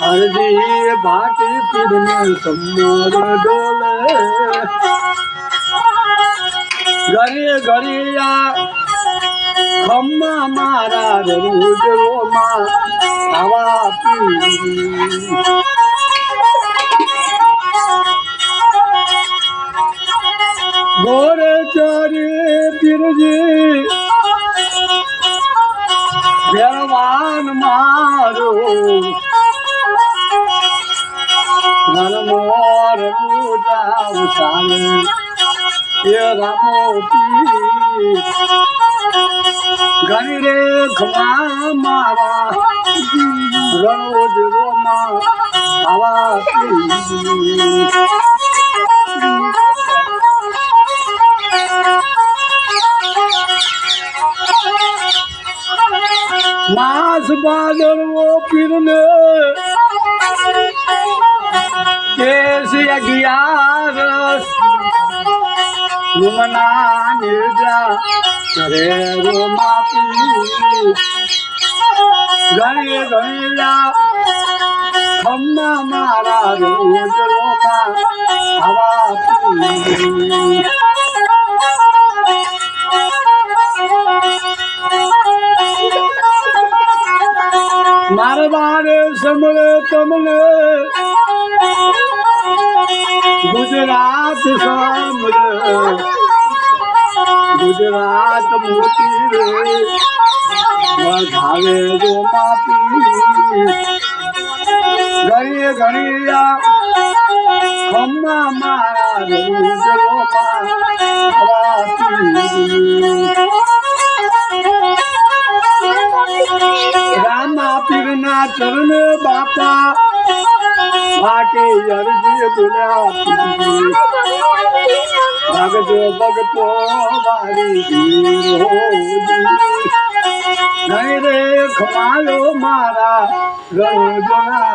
હરજી ભાટી પીરને સમોર ડોલે ઘરે ઘડિયા ખમ્મા મારા રોજરોમાં આવા પી ગોરે ચારે પીરજી ભગવાન મારો નરમોર પૂજાવ સામે એ રામો પી ઘણી રે ખમા મારા રોજ રોમાં આવા પી માસ બાદરવો પીરને કેસ 11 રુમના નિર્જા કરે રોમાપી ઘણી ઘણીલા ખમ્મા મારા રોજ રોમાં આવા પી મારવારે સમળે તમને ગુજરાત સાંભળે ગુજરાત મોતી રે વધાવે રોમાપી ઘણી ઘણીયા ખમ્મા મારા રોજ રોમાં રામા પીરના ચરણ બાપા માટે અરજી બોલ્યા ભગતો ભગતો વારી નહીં રે ખમાયો મારા ગણો જણા